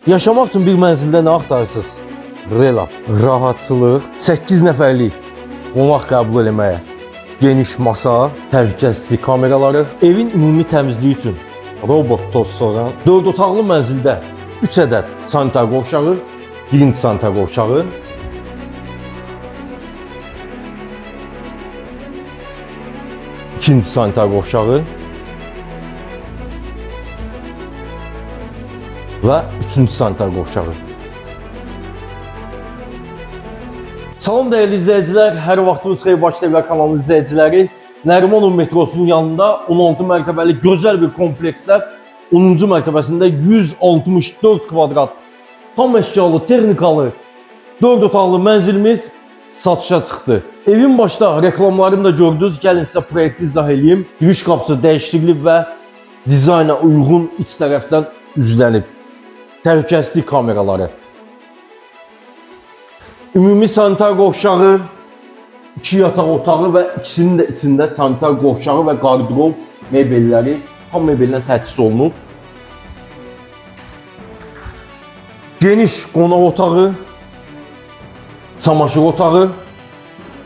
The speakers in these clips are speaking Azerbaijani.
Yaşamaq üçün bir mənzildə nə axtarırsınız? Relax, rahatlıq, 8 nəfərlik qonaq qəbul eləməyə, geniş masa, təhlükəsizlik kameraları, evin ümumi təmizliyi üçün robot toz soran, 4 otaqlı mənzildə 3 ədəd sanitar qovşağı, birinci sanitar qovşağı, ikinci sanitar qovşağı və üçüncü sanitar qovşağı. Salam dəyərli izləyicilər, hər vaxtınız xeyir Bakı TV kanalı izləyiciləri. Nərimanov metrosunun yanında 16 mərtəbəli gözəl bir kompleksdə 10-cu mərtəbəsində 164 kvadrat tam əşyalı, texnikalı 4 otaqlı mənzilimiz satışa çıxdı. Evin başda reklamlarını da gördünüz. Gəlin sizə proyekti izah edeyim. Giriş qapısı dəyişdirilib və dizayna uyğun iç tərəfdən üzlənib. Təhlükəsizlik kameraları. Ümumi sanitar qovşağı, 2 yataq otağı və ikisinin də içində sanitar qovşağı və qardırov mebelləri tam mebellə təchiz olunub. Geniş qonaq otağı, çamaşır otağı,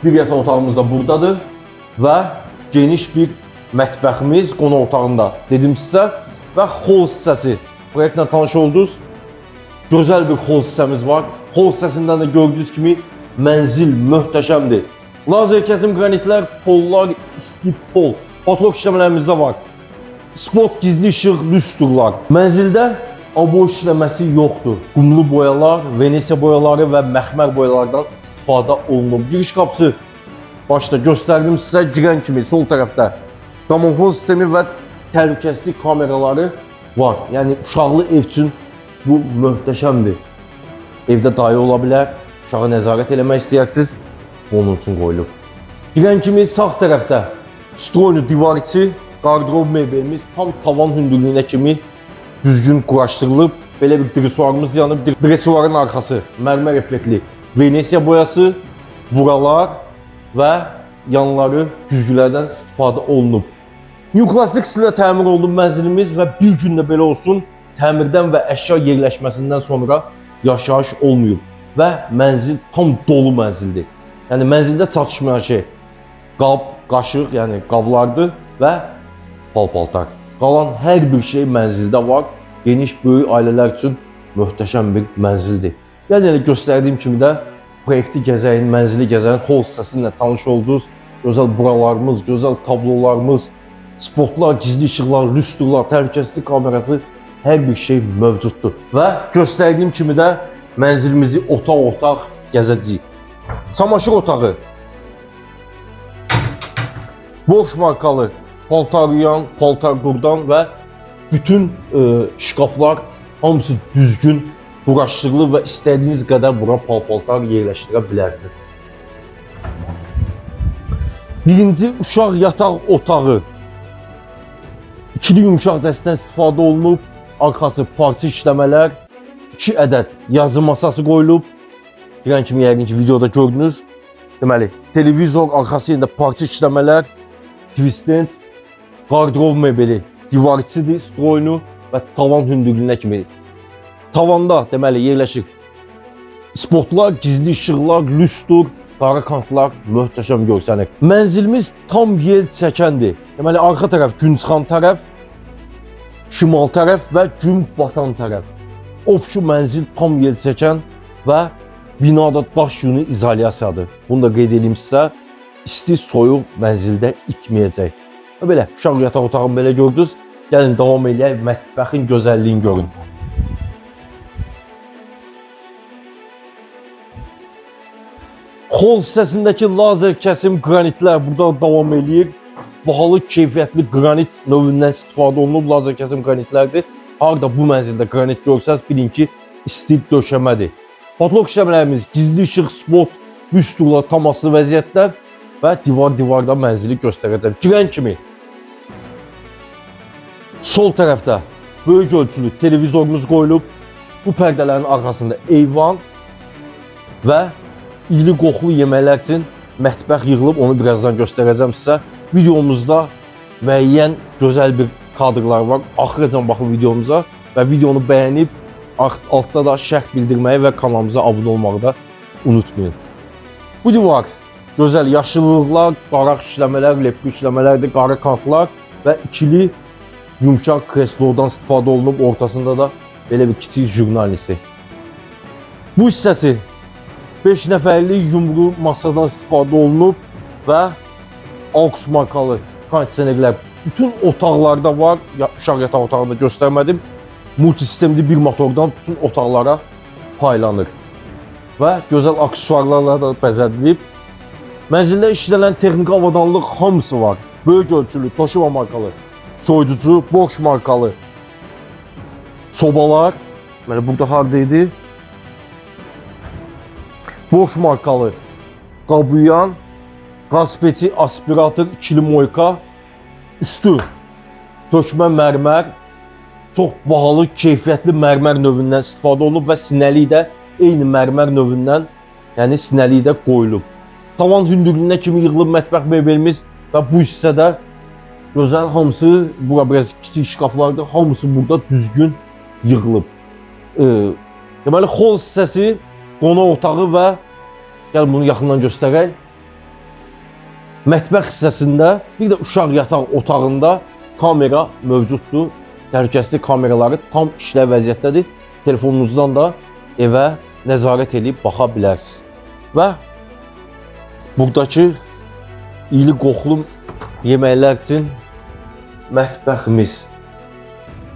bir yataq otağımız da buradadır və geniş bir mətbəximiz qonaq otağında dedim sizə və xol hissəsi. Proyektlə tanış oldunuz. Gözəl bir xol hissəmiz var. Xol hissəsindən də gördüyünüz kimi mənzil möhtəşəmdir. Lazer kəsim qranitlər, pollar, isti pol, patlok işləmələrimiz də var. Spot gizli işıq, lüstrlar. Mənzildə abo işləməsi yoxdur. Qumlu boyalar, Venesiya boyaları və məxmər boyalardan istifadə olunub. Giriş qapısı başda göstərdim sizə, girən kimi sol tərəfdə domofon sistemi və təhlükəsizlik kameraları var. Yəni uşaqlı ev üçün bu möhtəşəmdir. Evdə dayı ola bilər, uşağa nəzarət eləmək istəyirsiniz, onun üçün qoyulub. Girən kimi sağ tərəfdə stroylu divar içi, qardırov mebelimiz tam tavan hündürlüyünə kimi düzgün quraşdırılıb. Belə bir dresuarımız yanıb. Dresuarın arxası mərmər effektli Venesiya boyası, buralar və yanları güzgülərdən istifadə olunub. New Classic stilə təmir olunub mənzilimiz və bir gündə belə olsun, təmirdən və əşya yerləşməsindən sonra yaşayış olmayıb və mənzil tam dolu mənzildir. Yəni mənzildə çatışmayan şey qab, qaşıq, yəni qablardır və pal-paltar. Qalan hər bir şey mənzildə var. Geniş, böyük ailələr üçün möhtəşəm bir mənzildir. Yəni göstərdiyim kimi də proyekti gəzəyin, mənzili gəzəyin xol hissəsi ilə tanış oldunuz. Gözəl buralarımız, gözəl tablolarımız, spotlar, gizli işıqlar, lüstrlar, təhlükəsizlik kamerası, hər bir şey mövcuddur. Və göstərdiyim kimi də mənzilimizi otaq-otaq gəzəcəyik. Çamaşır otağı, boş markalı paltar yuyan, paltar qurdan və bütün şkaflar hamısı düzgün quraşdırılıb və istədiyiniz qədər bura pal-paltar yerləşdirə bilərsiniz. Birinci uşaq yataq otağı, ikili yumuşaq dəstdən istifadə olunub. Arxası parça işləmələr, 2 ədəd yazı masası qoyulub. Girən kimi yəqin ki videoda gördünüz. Deməli, televizor arxası yerində parça işləmələr, twistend, qardırov mebeli, divar içidir, stroynu və tavan hündürlüyünə kimi. Tavanda deməli yerləşir spotlar, gizli işıqlar, lüstr, qara kantlar möhtəşəm görsənir. Mənzilimiz tam yel çəkəndir. Deməli, arxa tərəf gün çıxan tərəf, şimal tərəf və gün batan tərəf. Ofşu mənzil tam yel çəkən və binada daş yünü izolyasiyadır. Bunu da qeyd edeyim sizə. İsti, soyuq mənzildə itməyəcək. Belə, uşaq yataq otağını belə gördünüz. Gəlin davam eləyək, mətbəxin gözəlliyini görün. Xol hissəsindəki lazer kəsim qranitlər burada davam eləyir. Bahalı, keyfiyyətli qranit növündən istifadə olunub, lazer kəsim qranitlərdir. Harada bu mənzildə qranit görsəz, bilin ki, isti döşəmədir. Patlok işləmələrimiz, gizli işıq, spot, lüstrlar tam asılı vəziyyətlər və divar-divarda mənzili göstərəcəm. Girən kimi sol tərəfdə böyük ölçülü televizorumuz qoyulub. Bu pərdələrin arxasında eyvan və iri qoxulu yeməklər üçün mətbəx yığılıb, onu birazdan göstərəcəm sizə. Videomuzda müəyyən gözəl bir kadrlar var. Axıracan baxın videomuza və videonu bəyənib Altda da şərh bildirməyi və kanalımıza abunə olmağı da unutmayın. Bu divar gözəl yaşıllıqlar, qaraq işləmələr, lepli işləmələrdir, qara kantlar və ikili yumşaq kreslodan istifadə olunub, ortasında da belə bir kiçik jurnalisi. Bu hissəsi 5 nəfərli yumru masadan istifadə olunub və AUX markalı kondisionerlər bütün otaqlarda var. Uşaq yataq otağında göstərmədim. Multisistemli bir motordan bütün otaqlara paylanır və gözəl aksesuarlarla da bəzədilib. Mənzildə işlənən texniki avadanlıq hamısı var. Böyük ölçülü Toshiba markalı soyuducu, Bosch markalı sobalar. Məndə burada hardaydı? Bosch markalı qabuyan, qaz peçi, aspirator, ikili moyka, üstü tökmə mərmər, çox bahalı, keyfiyyətli mərmər növündən istifadə olunub və sinəlik də eyni mərmər növündən, yəni sinəlik də qoyulub. Tavan hündürlüyünə kimi yığılıb mətbəx mebelimiz və bu hissədə gözəl, hamısı, bura biraz kiçik şkaflardır, hamısı burada düzgün yığılıb. Deməli, xol hissəsi, qonaq otağı və gəl bunu yaxından göstərək. Mətbəx hissəsində, bir də uşaq yataq otağında kamera mövcuddur. Təhlükəsizlik kameraları tam işləv vəziyyətdədir. Telefonunuzdan da evə nəzarət edib baxa bilərsiniz. Və buradakı iyili qoxulu yeməklər üçün mətbəximiz.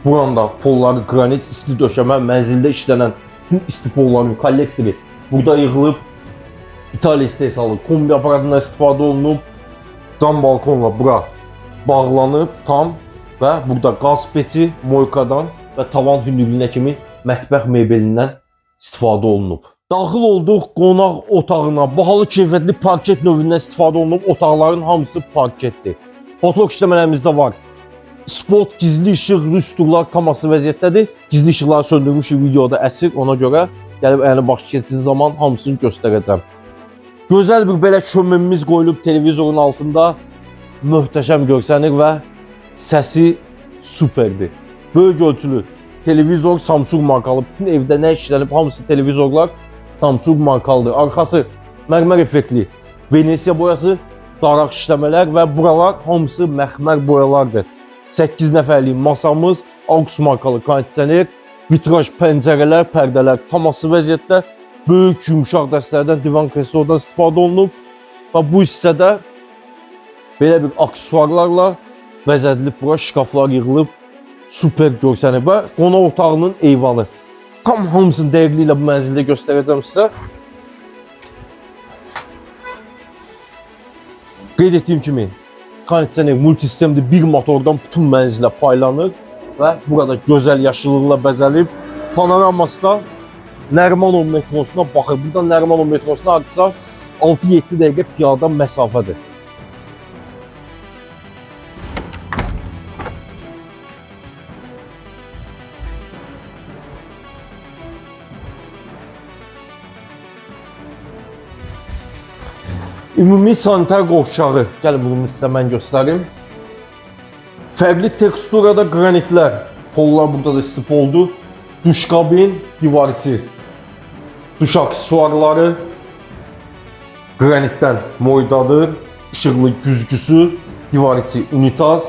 Buranda polları qranit, isti döşəmə, mənzildə işlənən bütün isti polların kollektori burada yığılıb. İtaliya istehsalı kombi aparatından istifadə olunub. Cam balkonla bura bağlanıb tam və burada qaz peçi, moykadan və tavan hündürlüyünə kimi mətbəx mebelindən istifadə olunub. Daxil olduq qonaq otağına. Bahalı keyfiyyətli parket növündən istifadə olunub. Otaqların hamısı parketdir. Fotoq işləmələrimizdə var. Spot, gizli işıq, rüsturlar kaması vəziyyətdədir. Gizli işıqları söndürmüşük videoda əsir. Ona görə gəlib əyəni baş keçsin zaman hamısını göstərəcəm. Gözəl bir belə kömürümüz qoyulub televizorun altında. Möhtəşəm görsənir və səsi superdir. Böyük ölçülü televizor Samsung markalı. Bütün evdə nə işlənib hamısı televizorlar Samsung markalıdır. Arxası mərmər effektli Venesiya boyası, daraq işləmələr və buralar hamısı məxmər boyalardır. 8 nəfərlik masamız, AUX markalı kondisioner, vitraj pəncərələr, pərdələr tam asılı vəziyyətdə. Böyük yumşaq dəstlərdən, divan kreslodan istifadə olunub və bu hissədə belə bir aksesuarlarla bəzədilib, bura şkaflar yığılıb, super görsənir və qonaq otağının eyvanı. Tam hamısını dəqiqliyi ilə bu mənzildə göstərəcəm sizə. Qeyd etdiyim kimi, kondisioner multisistemli bir motordan bütün mənzilə paylanır və burada gözəl yaşıllıqla bəzəlib. Panoraması da Nərimanov metrosuna baxır. Buradan Nərimanov metrosuna hardasa 6-7 dəqiqə piyada məsafədir. Ümumi sanitar qovşağı. Gəlin bunu sizə mən göstərim. Fərqli teksturada qranitlər. Pollar burada da istif oldu. Duş kabin, divar içi. Duş aksesuarları qranitdən moydadır. İşıqlı güzgüsü, divar içi unitaz,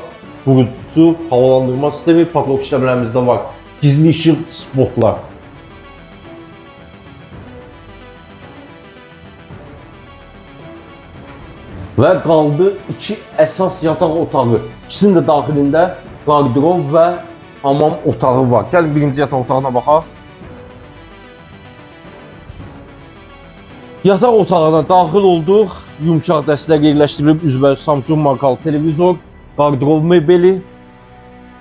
qurucusu, havalandırma sistemi, patlok işləmələrimizdə var. Gizli işıq spotlar. Və qaldı iki əsas yataq otağı. İkisinin də daxilində qardirob və hamam otağı var. Gəlin birinci yataq otağına baxaq. Yataq otağına daxil olduq. Yumşaq dəstlər yerləşdirilib, üzvəz Samsung markalı televizor, qardirob mebeli.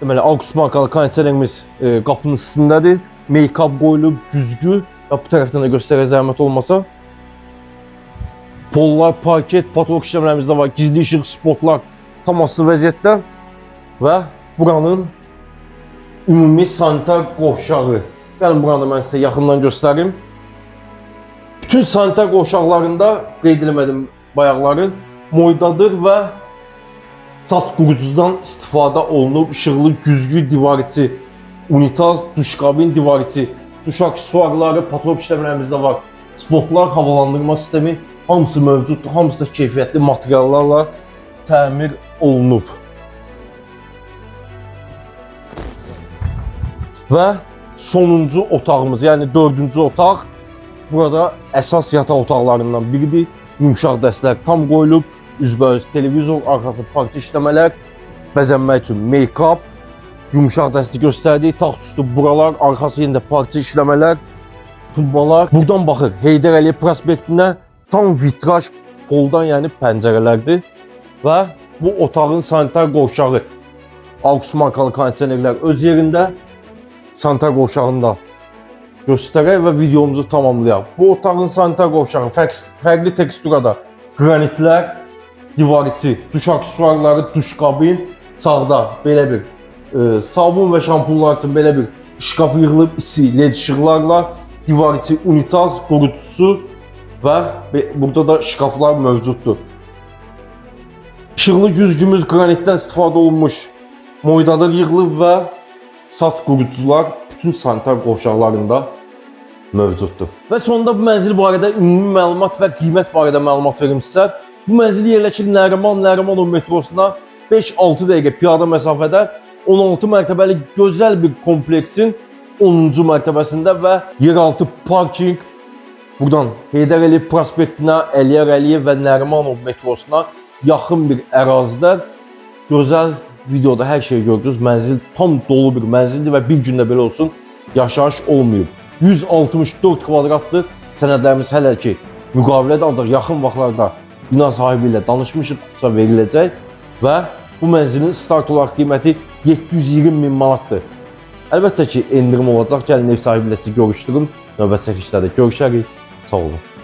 Deməli, AUX markalı kondisionerimiz qapının üstündədir. Make-up qoyulub, güzgü və bu tərəfdən də göstərə zəhmət olmasa. Pollar, parket, patlok işləmələrimizdə var. Gizli işıq, spotlar tam asılı vəziyyətdə və buranın ümumi sanitar qovşağı. Gəlin buranı mən sizə yaxından göstərim. Bütün sanitar qovşaqlarında qeyd eləmədim bayaqları moydadır və saç qurucudan istifadə olunub. İşıqlı güzgü divar içi unitaz, duş kabin divar içi duş aksesuarları, patolog işləmlərimiz də var. Spotlar, havalandırma sistemi hamısı mövcuddur. Hamısı da keyfiyyətli materiallarla təmir olunub. Və sonuncu otağımız, yəni 4-cü otaq. Burada əsas yataq otaqlarından biridir. Yumşaq dəstlər tam qoyulub. Üzbəüz televizor, arxası parça işləmələr, bəzənmək üçün make-up, yumşaq dəsti göstərdik. Taxt üstü buralar, arxası yenə parça işləmələr, tumbalar. Buradan baxır Heydər Əliyev prospektinə tam vitraj poldan, yəni pəncərələrdir. Və bu otağın sanitar qovşağı, Aux markalı kondisionerlər öz yerində. Sanitar qovşağını da göstərək və videomuzu tamamlayaq. Bu otağın sanitar qovşağı fərqli teksturada qranitlər, divar içi, duş aksesuarları, duş kabin, sağda belə bir sabun və şampunlar üçün belə bir şkaf yığılıb, içi led işıqlarla, divar içi unitaz, qurutucusu və burada da şkaflar mövcuddur. İşıqlı güzgümüz qranitdən istifadə olunmuş moydalar yığılıb və saç qurutucular bütün sanitar qovşaqlarında mövcuddur. Və sonunda bu mənzil barədə ümumi məlumat və qiymət barədə məlumat verim sizə. Bu mənzil yerləşir Nərimanov metrosuna 5-6 dəqiqə piyada məsafədə 16 mərtəbəli gözəl bir kompleksin 10-cu mərtəbəsində və yeraltı parking. Buradan Heydər Əliyev prospektinə, Əliyar Əliyev və Nərimanov metrosuna yaxın bir ərazidə gözəl videoda hər şeyi gördünüz. Mənzil tam dolu bir mənzildir və bir gündə belə olsun yaşayış olmayıb. 164 kvadratdır. Sənədlərimiz hələ ki müqavilədir, ancaq yaxın vaxtlarda bina sahibi ilə danışmışıq, tutsa veriləcək və bu mənzilin start olaraq qiyməti 720 min manatdır. Əlbəttə ki, endirim olacaq. Gəlin ev sahibi ilə sizi görüşdürüm. Növbəti çəkilişlərdə görüşərik. Sağ olun.